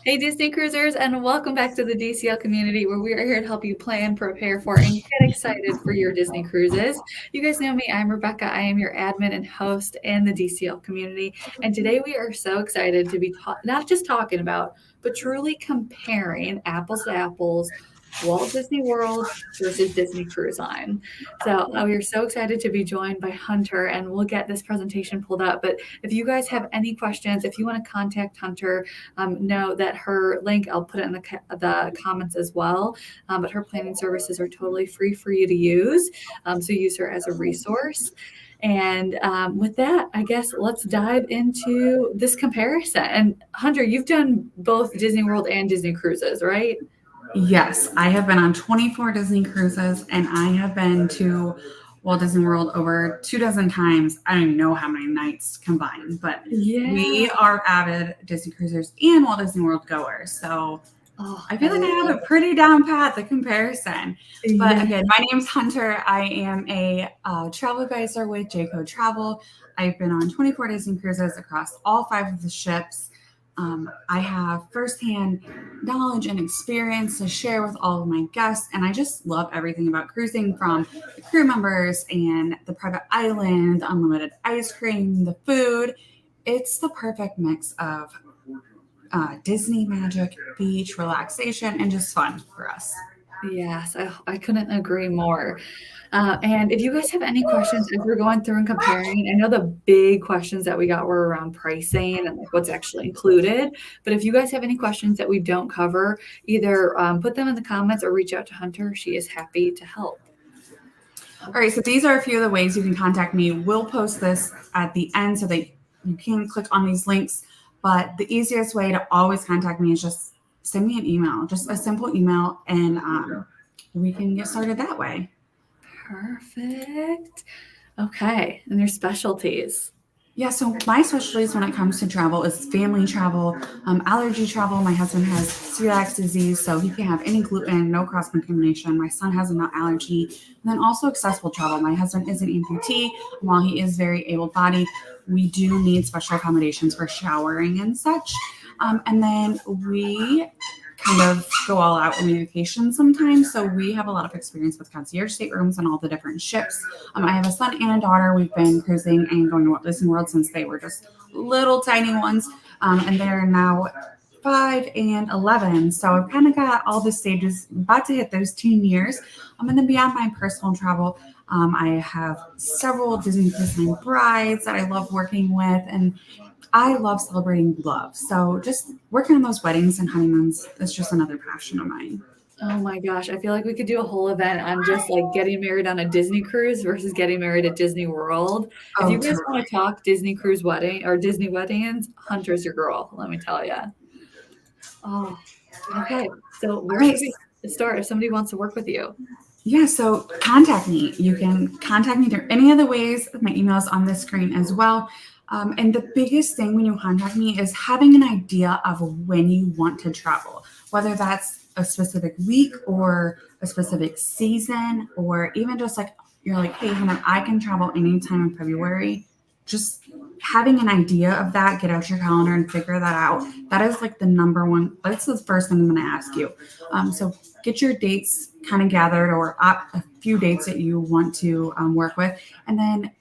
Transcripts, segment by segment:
Hey Disney Cruisers, and welcome back to the DCL community where we are here to help you plan, prepare for, and get excited for your Disney cruises. You guys know me, I'm Rebecca. I am your admin and host in the DCL community. And today we are so excited to be not just talking about, but truly comparing apples to apples, Walt Disney World versus Disney Cruise Line. So we are so excited to be joined by Hunter, and we'll get this presentation pulled up. But if you guys have any questions, if you want to contact Hunter, know that her link, I'll put it in the comments as well, but her planning services are totally free for you to use. So use her as a resource. And with that, I guess let's dive into this comparison. And Hunter, you've done both Disney World and Disney Cruises, right? Yes, I have been on 24 Disney cruises, and I have been to Walt Disney World over 24 times. I don't even know how many nights combined, but we are avid Disney cruisers and Walt Disney World goers. So I feel like I have it pretty down pat, the comparison. But again, my name's Hunter. I am a travel advisor with Jayco Travel. I've been on 24 Disney cruises across all 5 of the ships. I have firsthand knowledge and experience to share with all of my guests, and I just love everything about cruising, from the crew members and the private island, the unlimited ice cream, the food. It's the perfect mix of Disney magic, beach, relaxation, and just fun for us. Yes, I couldn't agree more. And if you guys have any questions as we're going through and comparing, I know the big questions that we got were around pricing and like what's actually included. But if you guys have any questions that we don't cover, either put them in the comments or reach out to Hunter. She is happy to help. All right, so these are a few of the ways you can contact me. We'll post this at the end so that you can click on these links. But the easiest way to always contact me is just send me an email, just a simple email, and we can get started that way. Perfect. Okay. And your specialties? Yeah, so my specialties when it comes to travel is family travel, allergy travel. My husband has celiac disease, so he can't have any gluten, no cross-contamination. My son has a nut allergy. And then also accessible travel. My husband is an amputee. While he is very able-bodied, we do need special accommodations for showering and such. And then we kind of go all out on vacation sometimes. So we have a lot of experience with concierge staterooms on all the different ships. I have a son and a daughter. We've been cruising and going to Walt Disney World since they were just little tiny ones. And they're now 5 and 11. So I've kind of got all the stages, about to hit those teen years. And then beyond my personal travel, I have several Disney Cruise Line brides that I love working with, and I love celebrating love. So just working on those weddings and honeymoons is just another passion of mine. Oh my gosh. I feel like we could do a whole event on just like getting married on a Disney cruise versus getting married at Disney World. If you guys want to talk Disney cruise wedding or Disney weddings, Hunter's your girl, let me tell you. Oh, okay. So where should we start if somebody wants to work with you? Yeah, so contact me. You can contact me through any of the ways. My email is on the screen as well. And the biggest thing when you contact me is having an idea of when you want to travel, whether that's a specific week or a specific season, or even just like, you're like, hey, Hannah, I can travel anytime in February. Just having an idea of that, get out your calendar and figure that out. That is like the number one, that's the first thing I'm going to ask you. So get your dates kind of gathered, or a few dates that you want to work with. And then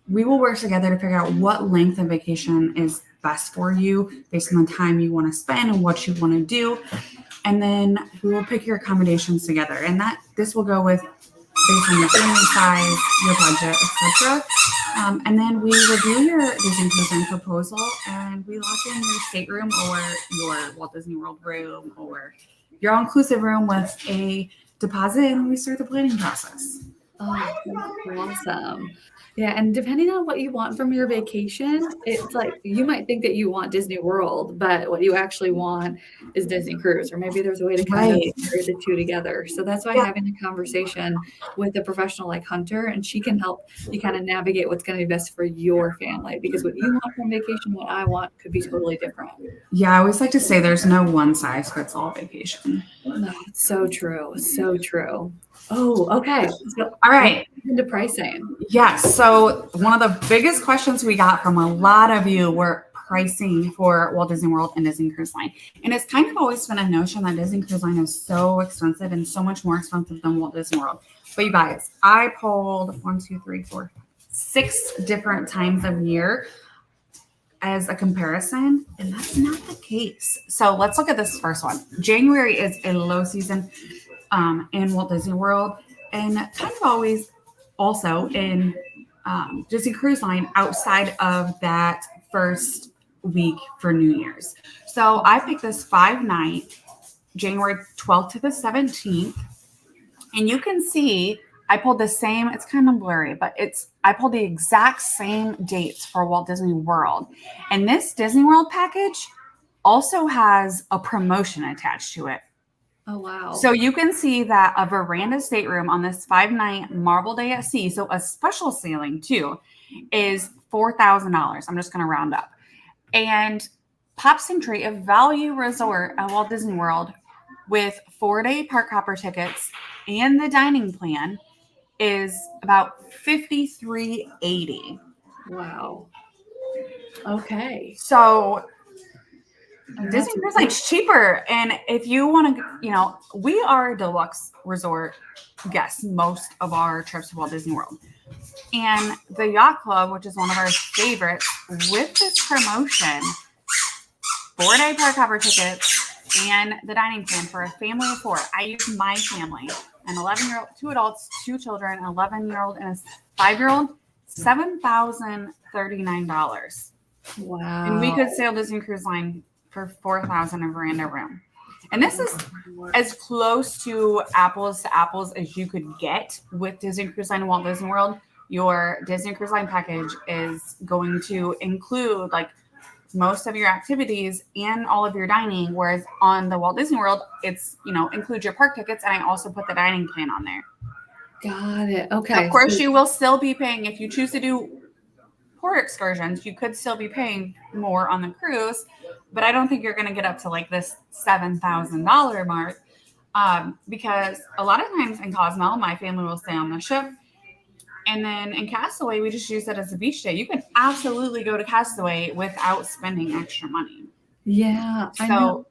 we will work together to figure out what length of vacation is best for you based on the time you want to spend and what you want to do. And then we will pick your accommodations together. And this will go with based on your family size, your budget, etc. And then we review your Disney Cruise Line proposal, and we lock in your stateroom or your Walt Disney World room or your all-inclusive room with a deposit, and we start the planning process. Oh, that's awesome. Yeah, and depending on what you want from your vacation, it's like you might think that you want Disney World, but what you actually want is Disney Cruise, or maybe there's a way to kind of marry the two together. So that's why having a conversation with a professional like Hunter, and she can help you kind of navigate what's going to be best for your family, because what you want from vacation, what I want could be totally different. Yeah, I always like to say there's no one size fits all vacation. No, so true. So true. Oh, okay. So, all right. Into pricing. Yes. So one of the biggest questions we got from a lot of you were pricing for Walt Disney World and Disney Cruise Line. And it's kind of always been a notion that Disney Cruise Line is so expensive and so much more expensive than Walt Disney World. But you guys, I pulled 6 different times of year as a comparison, and that's not the case. So let's look at this first one. January is a low season in Walt Disney World, and kind of always also in Disney Cruise Line outside of that first week for New Year's. So I picked this 5-night, January 12th to the 17th, and you can see I pulled the same, it's kind of blurry, but I pulled the exact same dates for Walt Disney World. And this Disney World package also has a promotion attached to it. Oh, wow. So you can see that a veranda stateroom on this 5-night Marble Day at Sea, so a special sailing too, is $4,000. I'm just going to round up. And Pop Century, a value resort at Walt Disney World with 4-day park hopper tickets and the dining plan, is about $53.80. Wow. Okay. So Disney Cruise Line's cheaper. And if you want to, we are deluxe resort guests most of our trips to Walt Disney World. And the Yacht Club, which is one of our favorites, with this promotion, 4-day park hopper tickets and the dining plan for a family of 4. I use my family, an 11-year-old, 2 adults, 2 children, an 11-year-old, and a 5-year-old, $7,039. Wow. And we could sail Disney Cruise Line for $4,000 a veranda room. And this is as close to apples as you could get with Disney Cruise Line and Walt Disney World. Your Disney Cruise Line package is going to include like most of your activities and all of your dining, whereas on the Walt Disney World, it's, include your park tickets, and I also put the dining plan on there. Got it. Okay. Of course, you will still be paying, if you choose to do port excursions, you could still be paying more on the cruise, but I don't think you're going to get up to like this $7,000 mark, because a lot of times in Cozumel, my family will stay on the ship. And then in Castaway, we just use it as a beach day. You can absolutely go to Castaway without spending extra money. Yeah. I know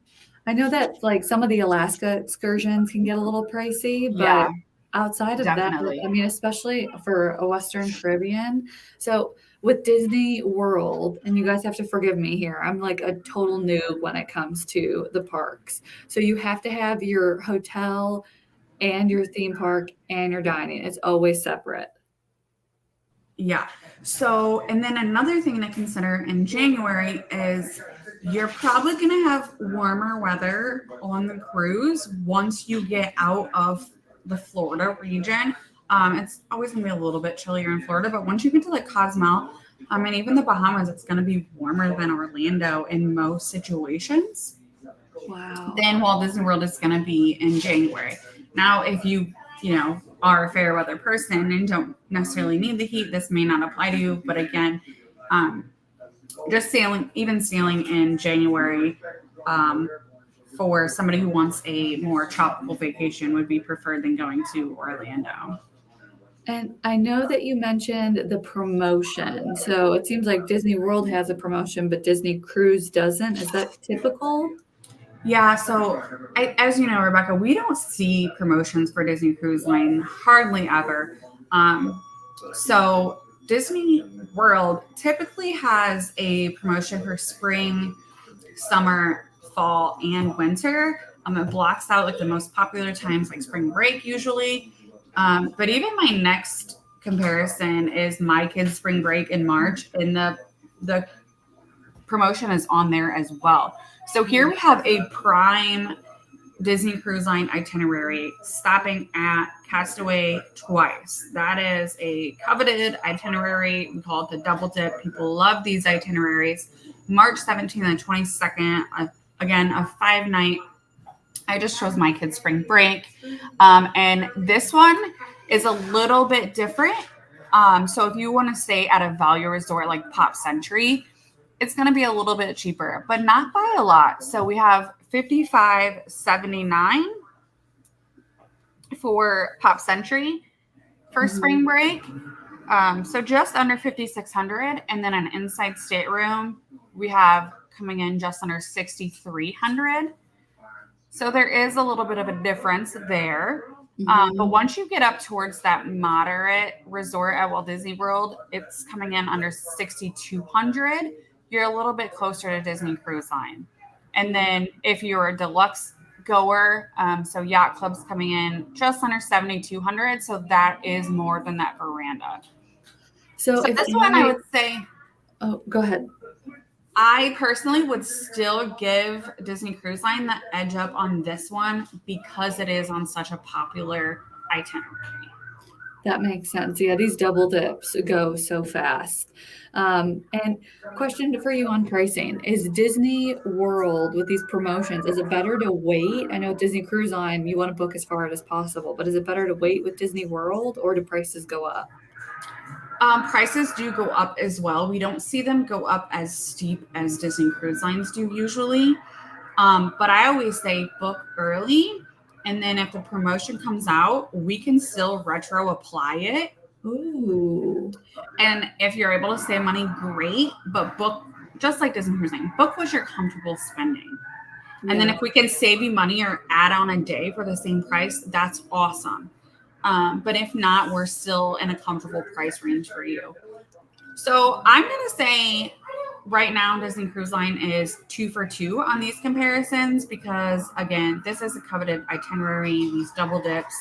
that like some of the Alaska excursions can get a little pricey, but outside of definitely. that, I mean, especially for a Western Caribbean. So with Disney World, and you guys have to forgive me here, I'm like a total noob when it comes to the parks. So you have to have your hotel and your theme park and your dining. It's always separate. Yeah. So, and then another thing to consider in January is you're probably going to have warmer weather on the cruise once you get out of the Florida region. It's always going to be a little bit chillier in Florida, but once you get to like Cozumel, and even the Bahamas, it's going to be warmer than Orlando in most situations. Wow. Then Walt Disney World is going to be in January. Now, if you are a fair weather person and don't necessarily need the heat, this may not apply to you. But again, just sailing in January for somebody who wants a more tropical vacation would be preferred than going to Orlando. And I know that you mentioned the promotion. So it seems like Disney World has a promotion, but Disney Cruise doesn't. Is that typical? Yeah, so as you know, Rebecca, we don't see promotions for Disney Cruise Line hardly ever. So Disney World typically has a promotion for spring, summer, fall, and winter. It blocks out like the most popular times, like spring break usually. But even my next comparison is my kids' spring break in March, and the promotion is on there as well. So here we have a prime Disney Cruise Line itinerary stopping at Castaway twice. That is a coveted itinerary. We call it the double dip. People love these itineraries. March 17th and 22nd, again, a 5-night. I just chose my kids' spring break. And this one is a little bit different. So if you want to stay at a value resort like Pop Century, it's going to be a little bit cheaper, but not by a lot. So we have $55.79 for Pop Century for spring break. So just under $5,600, and then an inside stateroom we have coming in just under 6,300. So there is a little bit of a difference there. But once you get up towards that moderate resort at Walt Disney World, it's coming in under 6,200. You're a little bit closer to Disney Cruise Line. And then if you're a deluxe goer, so yacht club's coming in just under 7,200. So that is more than that veranda. So if this one, I would say, oh, go ahead. I personally would still give Disney Cruise Line the edge up on this one because it is on such a popular itinerary. That makes sense. Yeah, these double dips go so fast. And question for you on pricing. Is Disney World with these promotions, is it better to wait? I know Disney Cruise Line, you want to book as far out as possible, but is it better to wait with Disney World or do prices go up? Prices do go up as well. We don't see them go up as steep as Disney Cruise Lines do usually. But I always say book early. And then if the promotion comes out, we can still retro apply it. Ooh. And if you're able to save money, great. But book, just like Disney Cruise Line, book what you're comfortable spending. And then if we can save you money or add on a day for the same price, that's awesome. But if not, we're still in a comfortable price range for you. So I'm going to say right now, Disney Cruise Line is 2 for 2 on these comparisons because, again, this is a coveted itinerary. These double dips,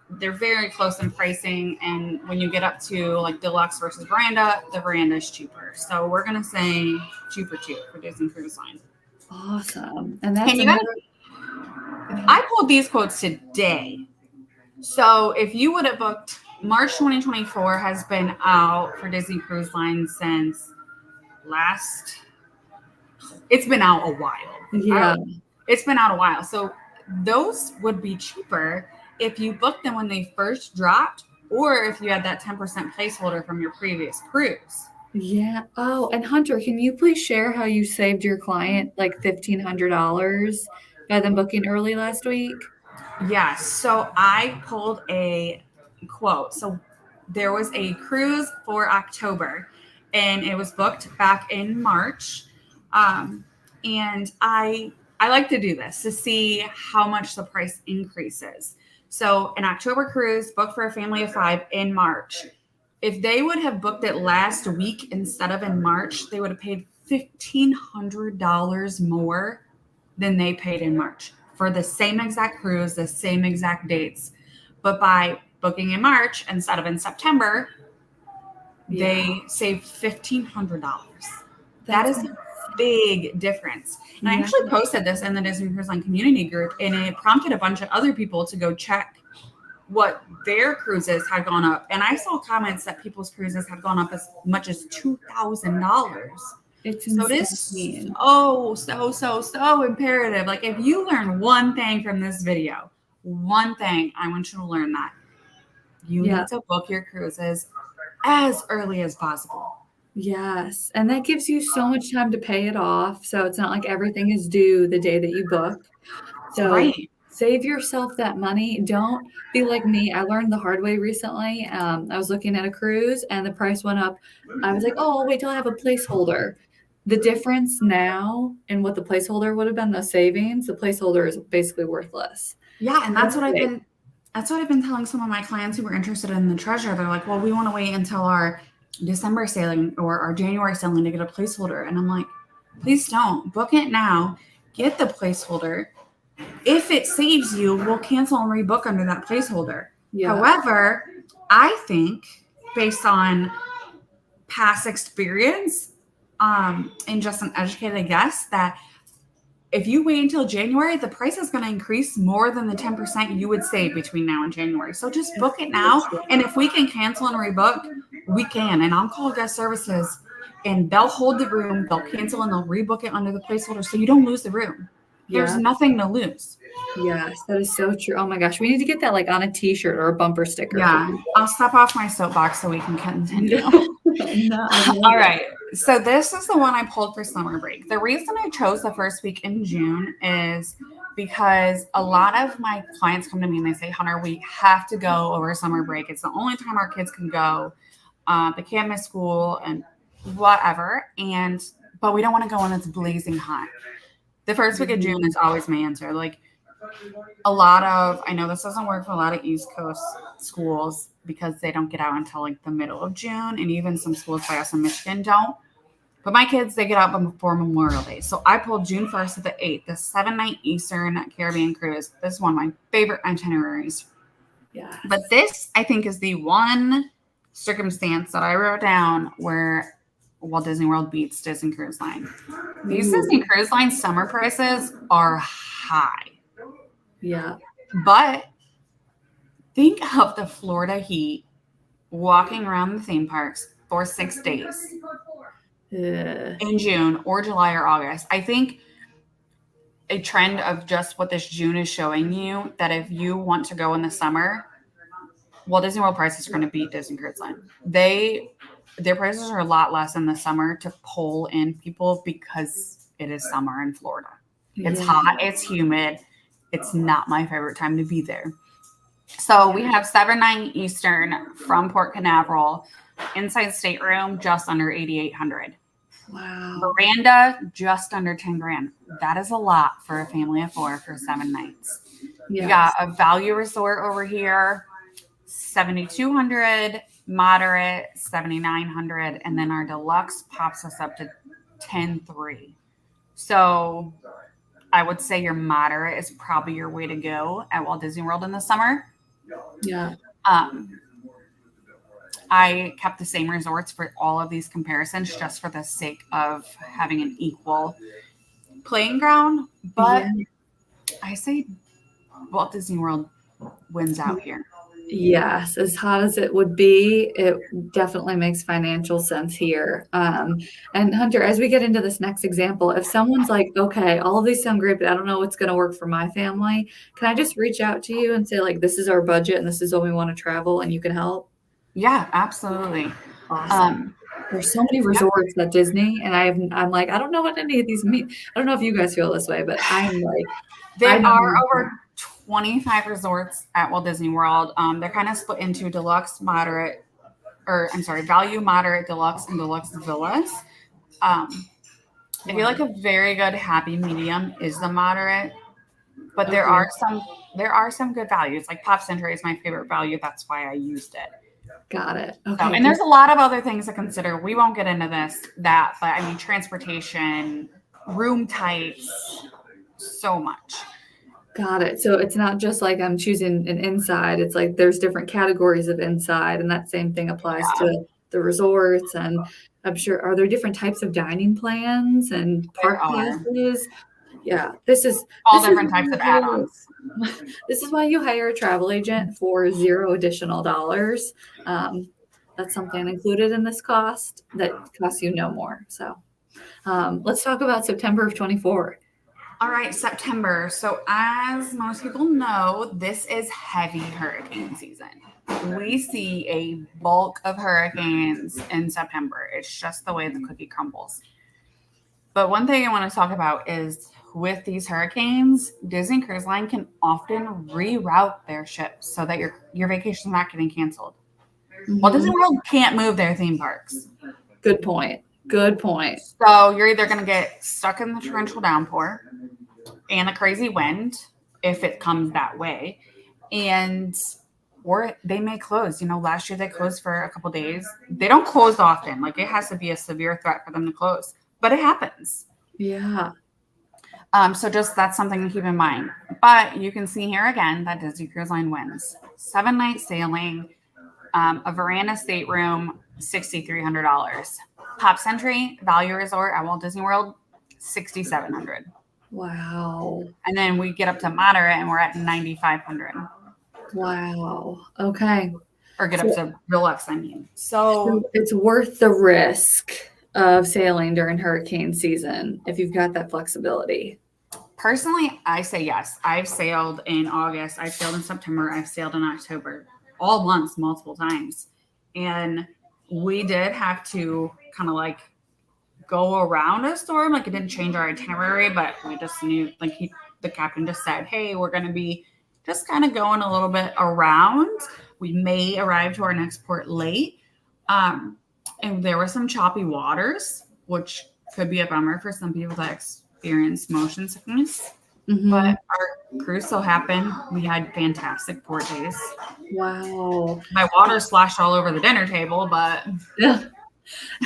they're very close in pricing. And when you get up to like deluxe versus veranda, the veranda is cheaper. So we're going to say 2 for 2 for Disney Cruise Line. Awesome. And that's I pulled these quotes today. So if you would have booked, March 2024 has been out for Disney Cruise Line since it's been out a while. Yeah. It's been out a while. So those would be cheaper if you booked them when they first dropped or if you had that 10% placeholder from your previous cruise. Yeah. Oh, and Hunter, can you please share how you saved your client like $1,500 by them booking early last week? Yes. So I pulled a quote. So there was a cruise for October and it was booked back in March. And I like to do this to see how much the price increases. So an October cruise booked for a family of 5 in March. If they would have booked it last week instead of in March, they would have paid $1,500 more than they paid in March for the same exact cruise, the same exact dates. But by booking in March instead of in September, they saved $1,500. That is a big difference. And I actually posted this in the Disney Cruise Line community group, and it prompted a bunch of other people to go check what their cruises had gone up. And I saw comments that people's cruises had gone up as much as $2,000. It's so it is so imperative. Like if you learn one thing from this video, one thing, I want you to learn that you need to book your cruises as early as possible. Yes. And that gives you so much time to pay it off. So it's not like everything is due the day that you book. So save yourself that money. Don't be like me. I learned the hard way recently. I was looking at a cruise and the price went up. I was like, oh, I'll wait till I have a placeholder. The difference now in what the placeholder would have been, the savings, the placeholder is basically worthless. Yeah. And that's what I've been telling some of my clients who were interested in the treasure. They're like, well, we want to wait until our December sailing or our January sailing to get a placeholder. And I'm like, please don't book it now. Get the placeholder. If it saves you, we'll cancel and rebook under that placeholder. Yeah. However, I think based on past experience and just an educated guess that if you wait until January, the price is going to increase more than the 10% you would save between now and January. So just book it now. And if we can cancel and rebook, we can. And I'll call guest services and they'll hold the room. They'll cancel and they'll rebook it under the placeholder so you don't lose the room. There's nothing to lose. Yes, that is so true. Oh my gosh, we need to get that like on a t-shirt or a bumper sticker. Yeah, I'll step off my soapbox so we can continue. All right. So this is the one I pulled for summer break. The reason I chose the first week in June is because a lot of my clients come to me and they say, Hunter, we have to go over summer break. It's the only time our kids can go. They can't miss school and whatever. And but we don't want to go when it's blazing hot. The first week of June is always my answer. Like I know this doesn't work for a lot of East Coast schools because they don't get out until like the middle of June, and even some schools by us in Michigan don't. But my kids, they get out before Memorial Day. So I pulled June 1st to the 8th, the 7-night Eastern Caribbean cruise. This is one of my favorite itineraries. Yeah. But this, I think, is the one circumstance that I wrote down where Walt Disney World beats Disney Cruise Line. These Disney Cruise Line summer prices are high. Yeah. But think of the Florida heat walking around the theme parks for 6 days in June or July or August. I think a trend of just what this June is showing you that if you want to go in the summer, Walt Disney World prices are going to beat Disney Cruise Line. Their prices are a lot less in the summer to pull in people because it is summer in Florida. It's hot, it's humid. It's not my favorite time to be there. So we have 7-night Eastern from Port Canaveral, inside stateroom just under $8,800. Wow. Veranda just under $10,000. That is a lot for a family of 4 for 7 nights. You got a value resort over here, $7,200, moderate $7,900, and then our deluxe pops us up to $10,300. So I would say your moderate is probably your way to go at Walt Disney World in the summer. Yeah. I kept the same resorts for all of these comparisons just for the sake of having an equal playing ground. But I say Walt Disney World wins out here. Yes, as hot as it would be, it definitely makes financial sense here. And Hunter, as we get into this next example, if someone's like, okay, all of these sound great, but I don't know what's going to work for my family, can I just reach out to you and say, like, this is our budget and this is what we want to travel and you can help? Yeah, absolutely. Awesome. There's so many resorts at Disney, and I'm like, I don't know what any of these mean. I don't know if you guys feel this way, but I'm like, there are over 25 resorts at Walt Disney World. They're kind of split into deluxe, moderate, value, moderate, deluxe, and deluxe villas. I feel like a very good happy medium is the moderate, but there are some good values. Like Pop Century is my favorite value. That's why I used it. Got it. Okay. So, and there's a lot of other things to consider. We won't get into but I mean, transportation, room types, so much. Got it. So it's not just like I'm choosing an inside. It's like there's different categories of inside, and that same thing applies to the resorts. And I'm sure, are there different types of dining plans and park passes? Yeah, this is different types of add-ons. This is why you hire a travel agent for $0 additional dollars. That's something included in this cost that costs you no more. So let's talk about September of 24. All right, September. So as most people know, this is heavy hurricane season. We see a bulk of hurricanes in September. It's just the way the cookie crumbles. But one thing I want to talk about is with these hurricanes, Disney Cruise Line can often reroute their ships so that your vacation is not getting canceled. Mm-hmm. Walt Disney World can't move their theme parks. Good point. Good point. So you're either going to get stuck in the torrential downpour and a crazy wind if it comes that way, or they may close. Last year they closed for a couple days. They don't close often. Like it has to be a severe threat for them to close, but it happens. Yeah. So just that's something to keep in mind. But you can see here again that Disney Cruise Line wins. 7-night sailing, a veranda stateroom, $6,300. Pop Century Value Resort at Walt Disney World, $6,700. Wow. And then we get up to moderate and we're at $9,500. Wow. Okay. Or get up to deluxe, I mean. So it's worth the risk of sailing during hurricane season if you've got that flexibility. Personally, I say yes. I've sailed in August. I've sailed in September. I've sailed in October. All months, multiple times. And we did have to kind of like go around a storm. Like it didn't change our itinerary, but we just knew, like the captain just said, hey, we're going to be just kind of going a little bit around. We may arrive to our next port late. And there were some choppy waters, which could be a bummer for some people that experience motion sickness. Mm-hmm. But our cruise so happened we had fantastic port days. Wow. My water splashed all over the dinner table, but Yeah.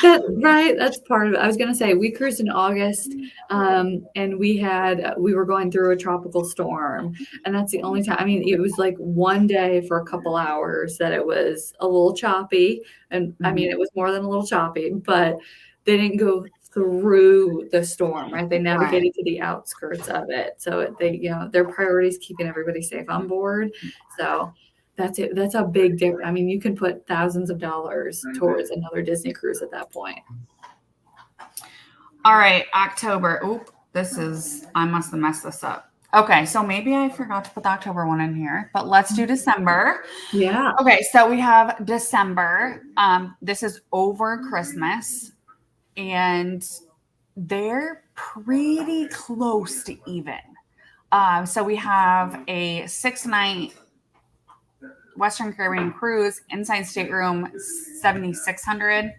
Right. That's part of it. I was gonna say we cruised in August, and we were going through a tropical storm, and that's the only time. I mean, it was like one day for a couple hours that it was a little choppy, and I mean, it was more than a little choppy, but they didn't go through the storm, right? They navigated to the outskirts of it, so their priority is keeping everybody safe on board. So that's it. That's a big difference. I mean, you can put thousands of dollars towards another Disney cruise at that point. All right, October. Oop, I must have messed this up. Okay, so maybe I forgot to put the October one in here, but let's do December. Yeah. Okay, so we have December. This is over Christmas, and they're pretty close to even. So we have a 6-night Western Caribbean cruise, inside stateroom, $7,600,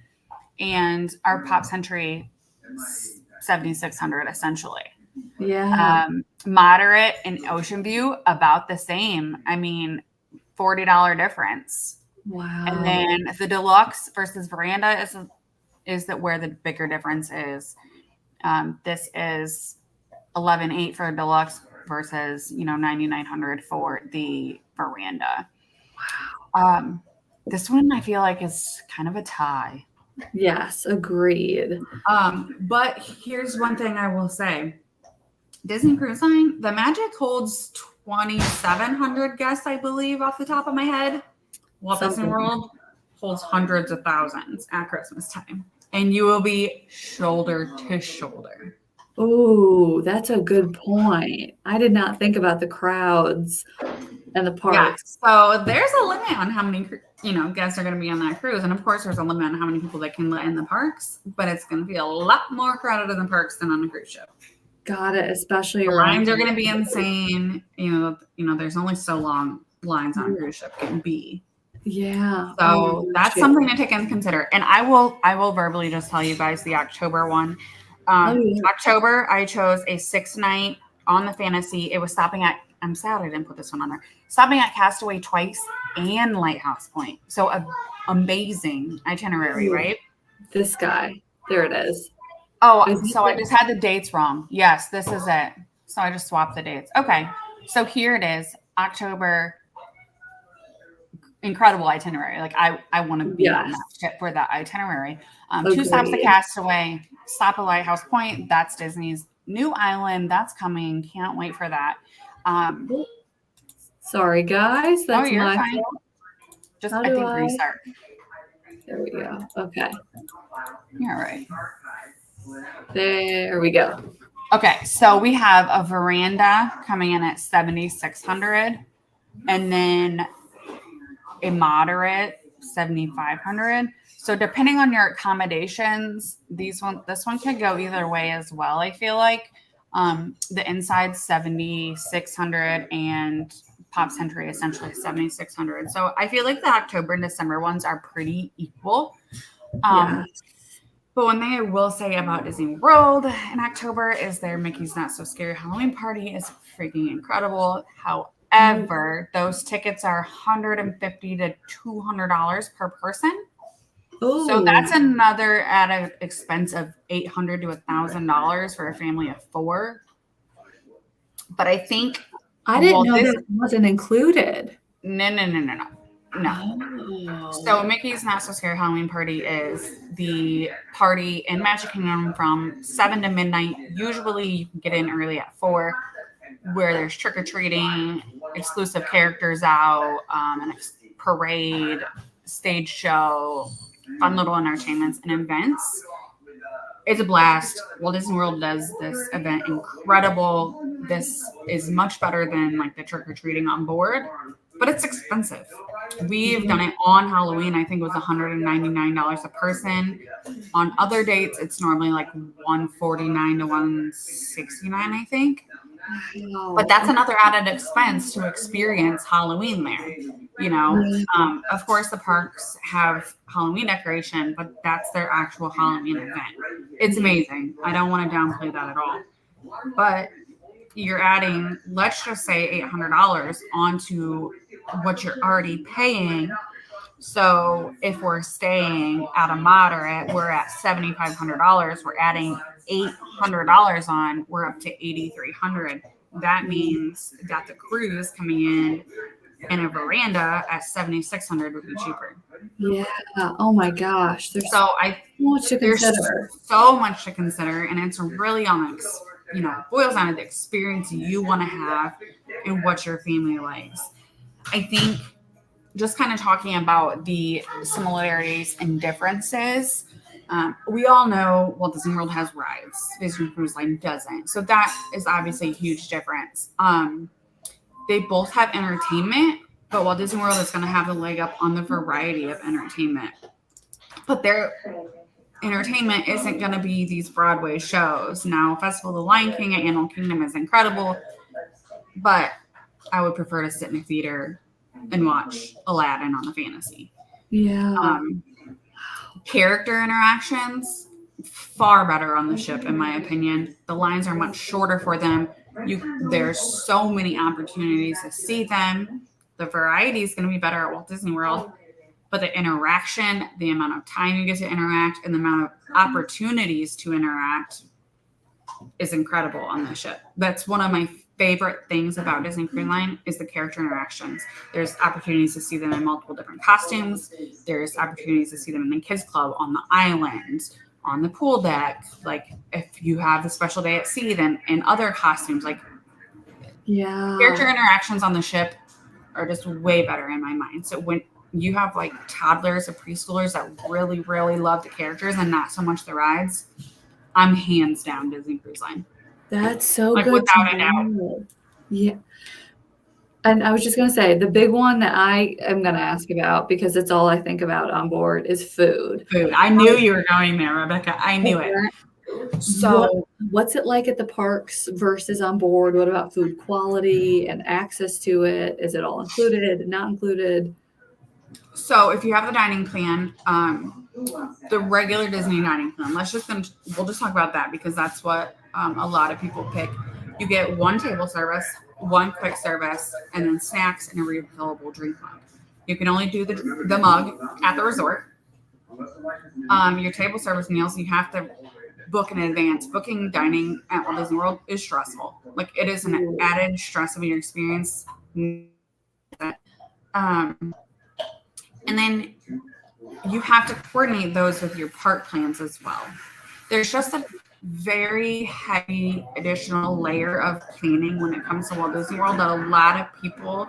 and our Pop Century, $7,600 essentially. Yeah. Moderate and Ocean View, about the same. I mean, $40 difference. Wow. And then the deluxe versus veranda is that where the bigger difference is. This is $11,800 for a deluxe versus $9,900 for the veranda. Wow. This one I feel like is kind of a tie. Yes, agreed. But here's one thing I will say. Disney Cruise Line, the Magic holds 2,700 guests, I believe, off the top of my head. Walt Disney World holds hundreds of thousands at Christmas time. And you will be shoulder to shoulder. Oh, that's a good point. I did not think about the crowds and the parks. Yeah, so there's a limit on how many guests are going to be on that cruise, and of course there's a limit on how many people they can let in the parks. But it's going to be a lot more crowded in the parks than on a cruise ship. Got it. Especially the lines are going to be insane. There's only so long lines on a cruise ship can be. Yeah. So that's something to take into consider. And I will verbally just tell you guys the October one. October, I chose a 6-night on the Fantasy. It was stopping at, I'm sad I didn't put this one on there, stopping at Castaway twice and Lighthouse Point. So amazing itinerary, right? This guy. There it is. Oh, so I just had the dates wrong. Yes, this is it. So I just swapped the dates. Okay. So here it is, October. Incredible itinerary. Like I want to be on that ship for that itinerary. 2 stops to Castaway, stop at Lighthouse Point. That's Disney's new island. That's coming. Can't wait for that. Sorry, guys. That's my fault. Just I think restart. There we go. Okay. All right. There we go. Okay, so we have a veranda coming in at $7,600, and then a moderate $7,500. So depending on your accommodations, this one could go either way as well. I feel like the inside $7,600 and Pop Century essentially $7,600. So I feel like the October and December ones are pretty equal. But one thing I will say about Disney World in October is their Mickey's Not So Scary Halloween Party is freaking incredible. However, those tickets are $150 to $200 per person. Ooh. So that's another added expense of $800 to $1,000 for a family of 4. But I think I didn't know that wasn't included. No. Oh. So Mickey's Not So Scary Halloween Party is the party in Magic Kingdom from 7 to midnight. Usually you can get in early at 4, where there's trick-or-treating, exclusive characters out, an parade, stage show, fun little entertainments and events. It's a blast. Walt Disney World does this event incredible. This is much better than like the trick-or-treating on board, but it's expensive. We've done it on Halloween. I think it was $199 a person. On other dates, it's normally like $149 to $169, I think. But that's another added expense to experience Halloween there. Of course, the parks have Halloween decoration, but that's their actual Halloween event. It's amazing. I don't want to downplay that at all. But you're adding, let's just say $800 onto what you're already paying. So if we're staying at a moderate, we're at $7,500. We're adding $800 on. We're up to $8,300. That means that the cruise coming in a veranda at $7,600 would be cheaper. Yeah. Oh my gosh. There's So so much to there's consider. so much to consider, and it's really on boils down to the experience you want to have and what your family likes. I think just kind of talking about the similarities and differences. We all know Walt Disney World has rides. Disney Cruise Line doesn't. So that is obviously a huge difference. They both have entertainment, but Walt Disney World is going to have the leg up on the variety of entertainment. But their entertainment isn't going to be these Broadway shows. Now, Festival of the Lion King at Animal Kingdom is incredible, but I would prefer to sit in a theater and watch Aladdin on the Fantasy. Yeah. Character interactions, far better on the ship, in my opinion. The lines are much shorter for them. There's so many opportunities to see them. The variety is going to be better at Walt Disney World, but the interaction, the amount of time you get to interact, and the amount of opportunities to interact is incredible on the ship. That's one of my favorite things about Disney Cruise Line is the character interactions. There's opportunities to see them in multiple different costumes. There's opportunities to see them in the kids club, on the island, on the pool deck. Like if you have the special day at sea, then in other costumes, like character interactions on the ship are just way better in my mind. So when you have like toddlers or preschoolers that really, really love the characters and not so much the rides, I'm hands down Disney Cruise Line. That's so like good. Without a doubt. Yeah. And I was just going to say, the big one that I am going to ask about, because it's all I think about on board, is food. I knew you were going there, Rebecca. I knew it. So what's it like at the parks versus on board? What about food quality and access to it? Is it all included, not included? So if you have the dining plan, the regular Disney dining plan, we'll just talk about that because that's what a lot of people pick. You get one table service, one quick service, and then snacks and a refillable drink mug. You can only do the mug at the resort. Your table service meals, you have to book in advance. Booking dining at Walt Disney World is stressful. Like it is an added stress of your experience. And then you have to coordinate those with your park plans as well. There's just a very heavy additional layer of planning when it comes to Walt Disney World that a lot of people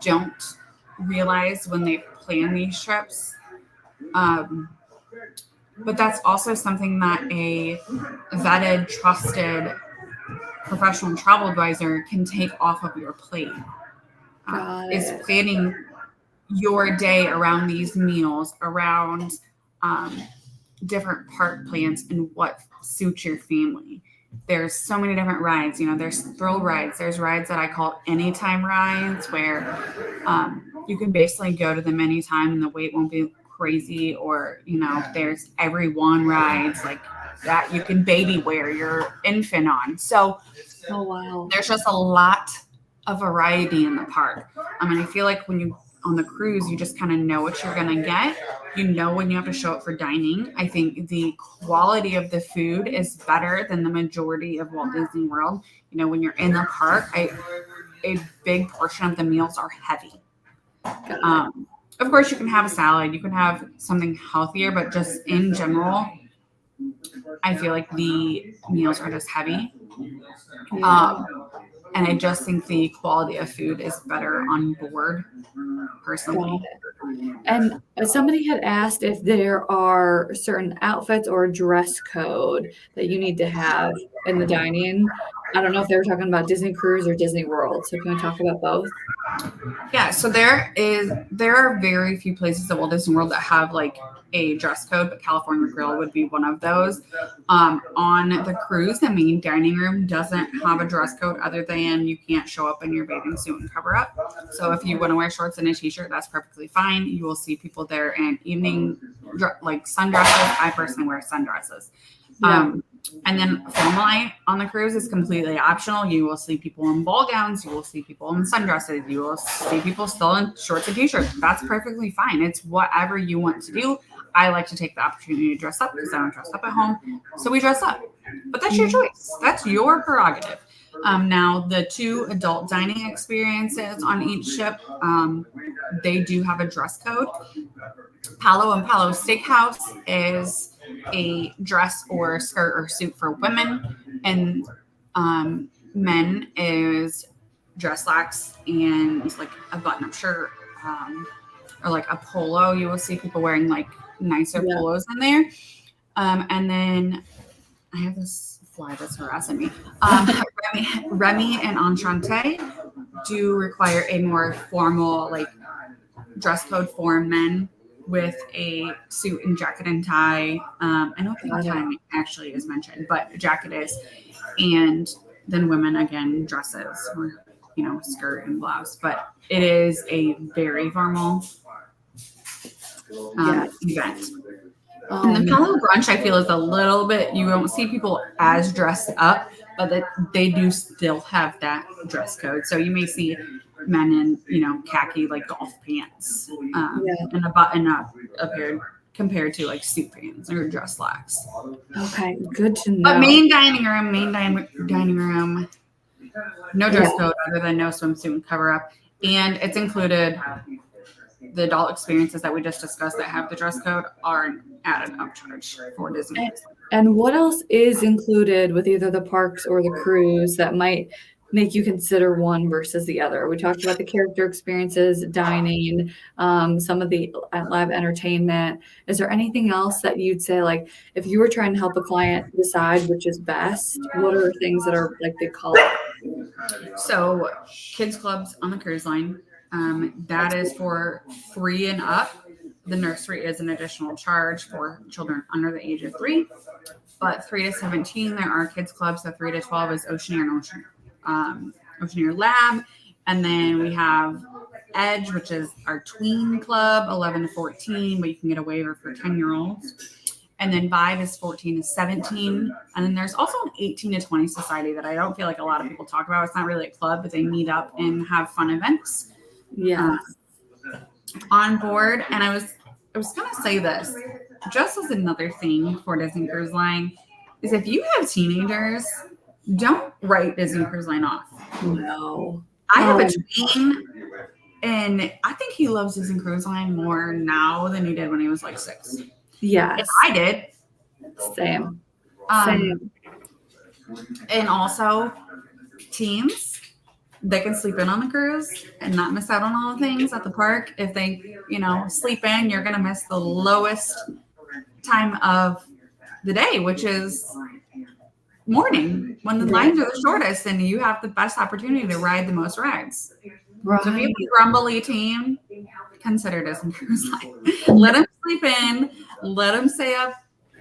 don't realize when they plan these trips. But that's also something that a vetted, trusted professional travel advisor can take off of your plate. Is planning your day around these meals, around different park plans and what suits your family. There's so many different rides. There's thrill rides. There's rides that I call anytime rides where you can basically go to them anytime and the wait won't be crazy. Or, there's everyone rides like that you can baby wear your infant on. So there's just a lot of variety in the park. I feel like when you on the cruise, you just kind of know what you're going to get. When you have to show up for dining. I think the quality of the food is better than the majority of Walt Disney World. When you're in the park, a big portion of the meals are heavy. Of course, you can have a salad. You can have something healthier, but just in general, I feel like the meals are just heavy. And I just think the quality of food is better on board, personally. And somebody had asked if there are certain outfits or dress code that you need to have in the dining. I don't know if they were talking about Disney Cruise or Disney World. So can we talk about both? Yeah, so there are very few places at Walt Disney World that have like a dress code, but California Grill would be one of those. On the cruise, the main dining room doesn't have a dress code other than you can't show up in your bathing suit and cover up. So if you want to wear shorts and a t-shirt, that's perfectly fine. You will see people there in evening, like sundresses. I personally wear sundresses. Yeah. And then formal on the cruise is completely optional. You will see people in ball gowns. You will see people in sundresses. You will see people still in shorts and t-shirts. That's perfectly fine. It's whatever you want to do. I like to take the opportunity to dress up because I don't dress up at home. So we dress up. But that's your choice. That's your prerogative. Now, the 2 adult dining experiences on each ship, they do have a dress code. Palo and Palo Steakhouse is a dress or skirt or suit for women, and men is dress slacks and like a button-up shirt, or like a polo. You will see people wearing like nicer polos in there. And then I have this fly that's harassing me. Remy and Enchante do require a more formal like dress code for men with a suit and jacket and tie. I don't think tie actually is mentioned, but jacket is. And then women, again, dresses or, skirt and blouse. But it is a very formal event. And the Palo brunch, I feel, is a little bit, you won't see people as dressed up, but they do still have that dress code. So you may see men in, khaki, like golf pants, and a button up compared to like suit pants or dress slacks. Okay, good to know. But main dining room, no dress code other than no swimsuit and cover up. And it's included, the adult experiences that we just discussed that have the dress code are at an upcharge for Disney. And what else is included with either the parks or the cruise that might make you consider one versus the other? We talked about the character experiences, dining, some of the live entertainment. Is there anything else that you'd say, like, if you were trying to help a client decide which is best, what are things that are like they call it? So kids clubs on the cruise line, that is for 3 and up. The nursery is an additional charge for children under the age of 3. But 3 to 17, there are kids clubs. So 3 to 12 is Oceaneer and Oceaneer Lab. And then we have Edge, which is our tween club, 11 to 14, but you can get a waiver for 10-year-olds. And then Vibe is 14 to 17. And then there's also an 18 to 20 society that I don't feel like a lot of people talk about. It's not really a club, but they meet up and have fun events. On board. And I was going to say this, just as another thing for Disney Cruise Line, is if you have teenagers, don't write Disney Cruise Line off. No. I have a tween, and I think he loves Disney Cruise Line more now than he did when he was like 6. Yes. And I did. Same. And also, teens, they can sleep in on the cruise and not miss out on all the things at the park. If they, sleep in, you're going to miss the lowest time of the day, which is morning, when the lines are the shortest and you have the best opportunity to ride the most rides. Right. So if you have a grumbly team, consider Disney Cruise Line. Let them sleep in. Let them stay up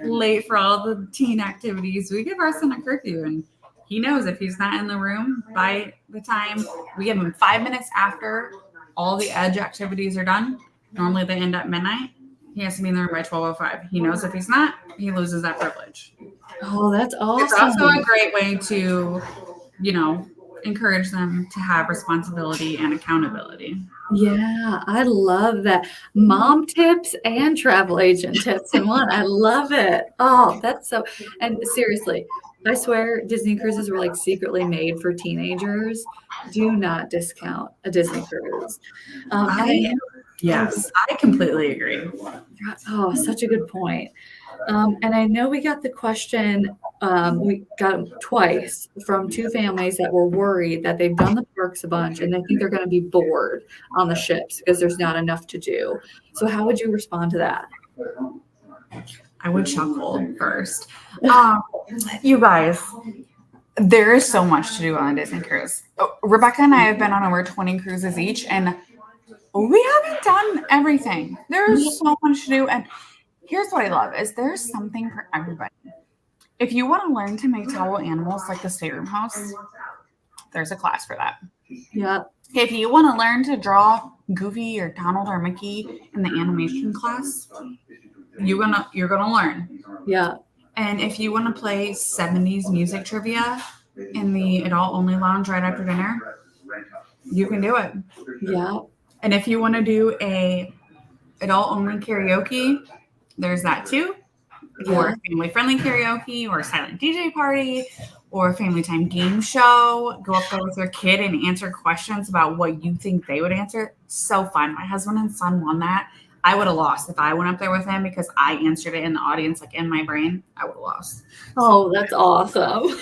late for all the teen activities. We give our son a curfew, and he knows if he's not in the room by the time we give him 5 minutes after all the Edge activities are done. Normally they end at midnight. He has to be in the room by 12:05. He knows if he's not, he loses that privilege. Oh, that's awesome. It's also a great way to, encourage them to have responsibility and accountability. Yeah, I love that. Mom tips and travel agent tips in one. I love it. Oh, that's so, and seriously, I swear Disney cruises were like secretly made for teenagers. Do not discount a Disney cruise. Yes, I completely agree. Oh, such a good point. And I know we got the question, we got them twice from 2 families that were worried that they've done the parks a bunch and they think they're going to be bored on the ships because there's not enough to do. So how would you respond to that? I would chuckle first. You guys, there is so much to do on a Disney cruise. Rebecca and I have been on over 20 cruises each, and we haven't done everything. There's so much to do. And here's what I love is there's something for everybody. If you want to learn to make towel animals like the stateroom house, there's a class for that. Yeah. If you want to learn to draw Goofy or Donald or Mickey in the animation class, you're gonna learn. Yeah. And if you want to play 70s music trivia in the adult only lounge right after dinner, you can do it. Yeah. And if you want to do a adult only karaoke, there's that too. Or family friendly karaoke, or a silent DJ party, or a family time game show. Go up there with your kid and answer questions about what you think they would answer. So fun. My husband and son won that. I would have lost if I went up there with him because I answered it in the audience, like in my brain. I would have lost. Oh, that's awesome.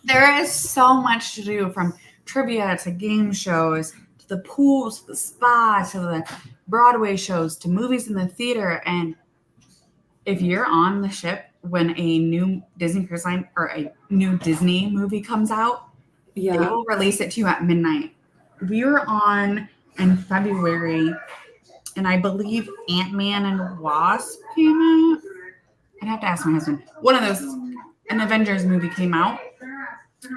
There is so much to do, from trivia to game shows to the pools, to the spa, to the Broadway shows, to movies in the theater. And if you're on the ship when a new Disney Cruise Line or a new Disney movie comes out, they will release it to you at midnight. We were on in February, and I believe Ant-Man and Wasp came out. I'd have to ask my husband. One of those, an Avengers movie came out,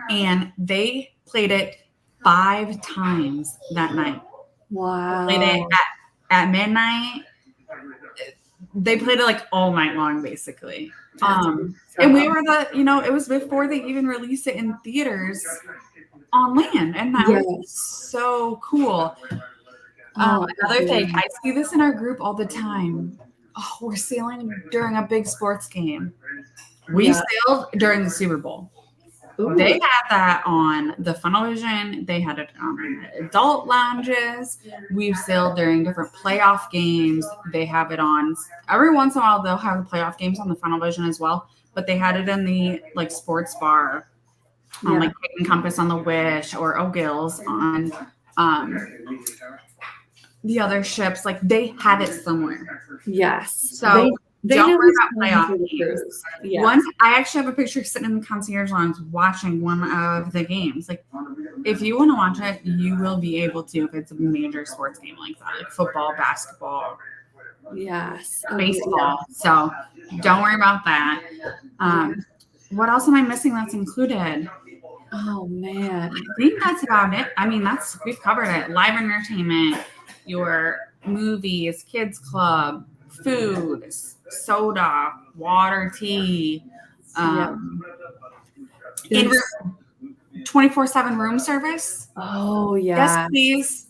and they played it 5 times that night. Wow. They played it at midnight. They played it like all night long, basically. And we were it was before they even released it in theaters on land, and that was so cool. Another thing, I see this in our group all the time. Oh, we're sailing during a big sports game. We sailed during the Super Bowl. Ooh. They had that on the Funnelvision. They had it on adult lounges. We've sailed during different playoff games. They have it on every once in a while. They'll have the playoff games on the Funnelvision as well. But they had it in the sports bar, on like Hidden Compass on the Wish, or O'Gill's on the other ships. Like, they have it somewhere. Yes. So they don't worry about playoff games. Yes. I actually have a picture sitting in the concierge lounge watching one of the games. Like, if you want to watch it, you will be able to if it's a major sports game like that, like football, basketball, baseball. So don't worry about that. What else am I missing that's included? Oh man, I think that's about it. I mean, we've covered it. Live entertainment, your movies, kids club, food, soda, water, tea, 24/7 room service. Oh yeah. Yes, please.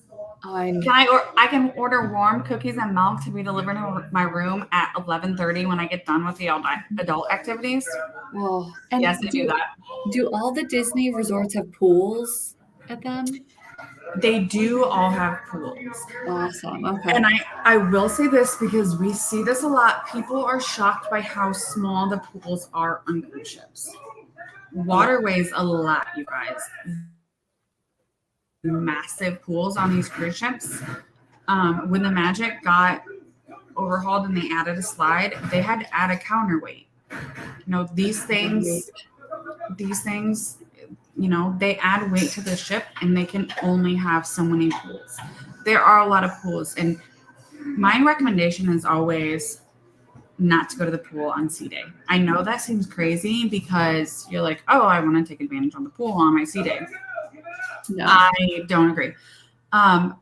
I can order warm cookies and milk to be delivered to my room at 11:30 when I get done with the adult activities. Well, yes, I do that. Do all the Disney resorts have pools at them? They do all have pools. Awesome. Okay. And I will say this, because we see this a lot. People are shocked by how small the pools are on cruise ships. Water weighs a lot, you guys. Massive pools on these cruise ships. When the Magic got overhauled and they added a slide, they had to add a counterweight. These things, they add weight to the ship, and they can only have so many pools. There are a lot of pools, and my recommendation is always not to go to the pool on sea day. I know that seems crazy because you're like, oh, I want to take advantage on the pool on my sea day. No. I don't agree.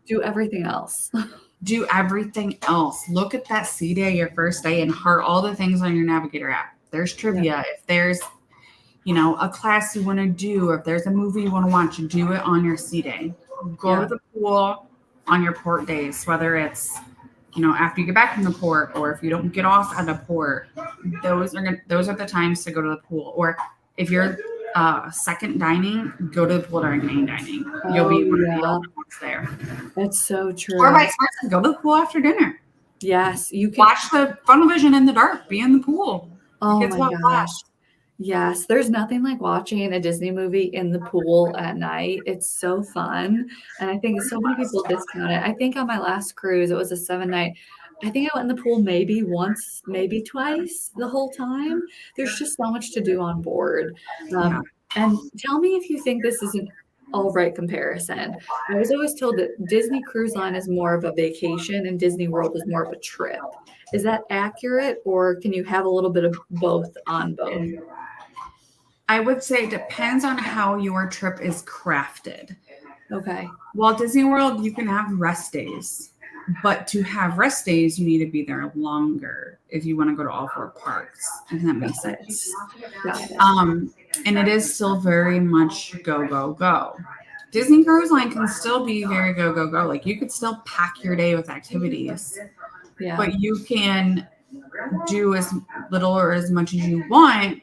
Do everything else. Do everything else. Look at that sea day, your first day, and heart all the things on your Navigator app. There's trivia. If there's a class you want to do, or if there's a movie you want to watch, do it on your sea day. Go to the pool on your port days, whether it's, after you get back from the port, or if you don't get off at the port. Those are the times to go to the pool. Or if you're second dining, go to the pool during main dining. You'll be one of the only ones there. That's so true. Or vice versa, go to the pool after dinner. Yes, you can watch the Funnelvision in the dark. Be in the pool. Oh my gosh. Yes, there's nothing like watching a Disney movie in the pool at night. It's so fun. And I think so many people discount it. I think on my last cruise, it was a 7-night. I think I went in the pool maybe once, maybe twice the whole time. There's just so much to do on board. And tell me if you think this is an all right comparison. I was always told that Disney Cruise Line is more of a vacation and Disney World is more of a trip. Is that accurate, or can you have a little bit of both on both? I would say it depends on how your trip is crafted. Okay. Walt Disney World, you can have rest days. But to have rest days, you need to be there longer if you want to go to all 4 parks, if that makes sense. Got it. And it is still very much go, go, go. Disney Cruise Line can still be very go, go, go. Like you could still pack your day with activities, Yeah. but you can do as little or as much as you want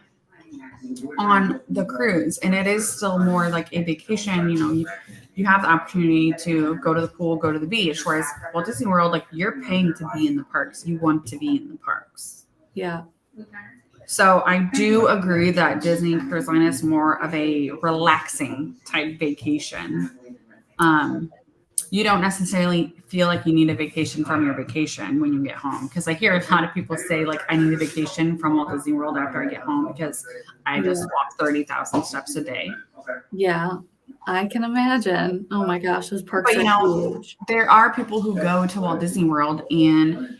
on the cruise. And it is still more like a vacation. You have the opportunity to go to the pool, go to the beach. Whereas Walt Disney World, like you're paying to be in the parks. You want to be in the parks. Yeah. So I do agree that Disney Cruise Line is more of a relaxing type vacation. You don't necessarily feel like you need a vacation from your vacation when you get home. Because I hear a lot of people say, like, I need a vacation from Walt Disney World after I get home because I just walk 30,000 steps a day. Yeah, I can imagine. Oh my gosh, those parks But, are huge. there are people who go to Walt Disney World and,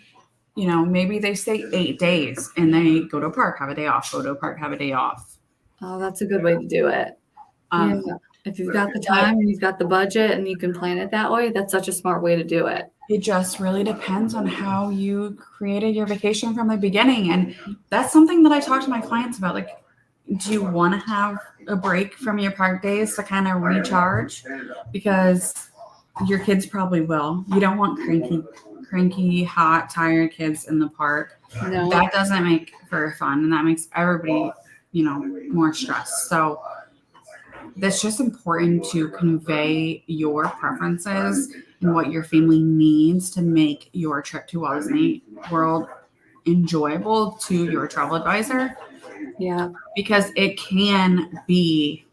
maybe they stay 8 days and they go to a park, have a day off, go to a park, have a day off. Oh, that's a good way to do it. Yeah. If you've got the time and you've got the budget and you can plan it that way, that's such a smart way to do it. It just really depends on how you created your vacation from the beginning. And that's something that I talk to my clients about. Like, do you want to have a break from your park days to kind of recharge? Because your kids probably will. You don't want cranky, hot, tired kids in the park. No. That doesn't make for fun, and that makes everybody, more stressed. So that's just important to convey your preferences and what your family needs to make your trip to Walt Disney World enjoyable to your travel advisor. Yeah. Because it can be,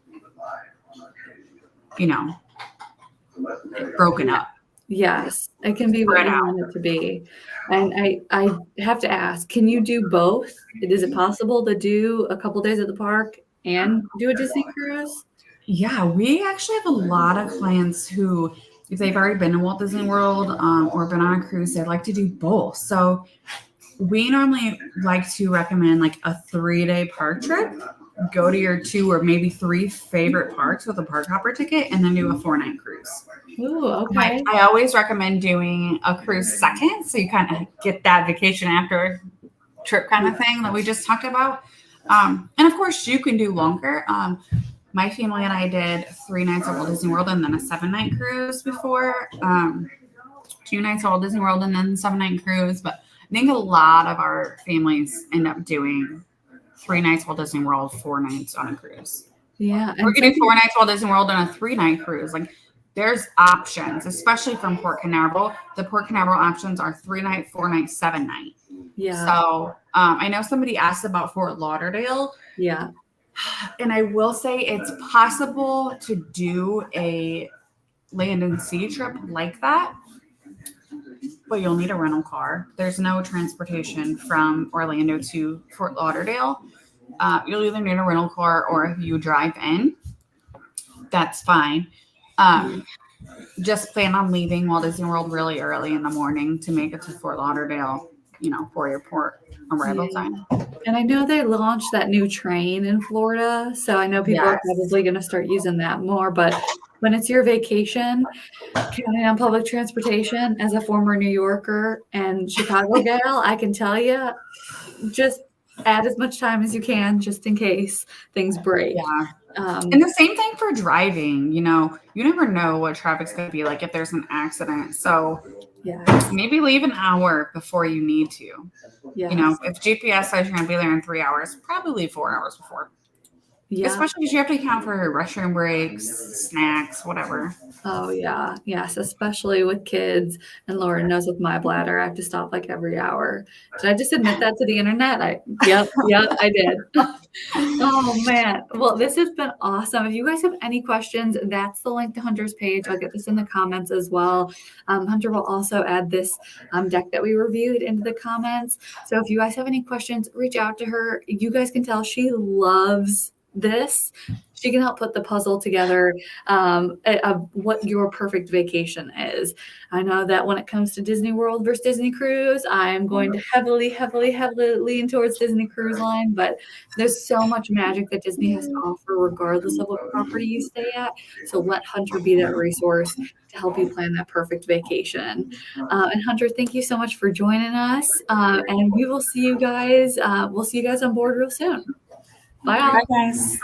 broken up. Yes, it can be what you want it to be. And I have to ask, can you do both? Is it possible to do a couple days at the park and do a Disney cruise? Yeah, we actually have a lot of clients who, if they've already been to Walt Disney World or been on a cruise, they like to do both. So we normally like to recommend like a 3-day park trip. Go to your 2 or maybe 3 favorite parks with a park hopper ticket and then do a 4-night cruise. Ooh, okay. I always recommend doing a cruise second, so you kind of get that vacation after trip kind of thing that we just talked about. And of course, you can do longer. My family and I did 3 nights at Walt Disney World and then a 7-night cruise before. 2 nights at Walt Disney World and then 7-night cruise. But I think a lot of our families end up doing 3 nights Walt Disney World, 4 nights on a cruise. Yeah. We're going to do 4 nights Walt Disney World and a 3-night cruise. Like, there's options, especially from Port Canaveral. The Port Canaveral options are 3-night, 4-night, 7-night. Yeah. So I know somebody asked about Fort Lauderdale. Yeah. And I will say it's possible to do a land and sea trip like that, but you'll need a rental car. There's no transportation from Orlando to Fort Lauderdale. You'll either need a rental car or if you drive in, that's fine. Just plan on leaving Walt Disney World really early in the morning to make it to Fort Lauderdale, for your port arrival time. And I know they launched that new train in Florida, so I know people are probably going to start using that more. But when it's your vacation, counting on public transportation, as a former New Yorker and Chicago gal, I can tell you, just add as much time as you can just in case things break. Yeah. And the same thing for driving. You never know what traffic's going to be like if there's an accident. So maybe leave an hour before you need to. Yes. If GPS says you're going to be there in 3 hours, probably leave 4 hours before. Yeah. Especially because you have to account for restroom breaks, snacks, whatever. Oh, yeah. Yes, especially with kids. And Lauren knows with my bladder, I have to stop like every hour. Did I just admit that to the internet? Yep, I did. Oh, man. Well, this has been awesome. If you guys have any questions, that's the link to Hunter's page. I'll get this in the comments as well. Hunter will also add this deck that we reviewed into the comments. So if you guys have any questions, reach out to her. You guys can tell she loves this, she can help put the puzzle together of what your perfect vacation is. I know that when it comes to Disney World versus Disney Cruise, I'm going to heavily lean towards Disney Cruise Line, but there's so much magic that Disney has to offer regardless of what property you stay at. So let Hunter be that resource to help you plan that perfect vacation. And Hunter, thank you so much for joining us. And we will see you guys. We'll see you guys on board real soon. Bye all. Bye, guys.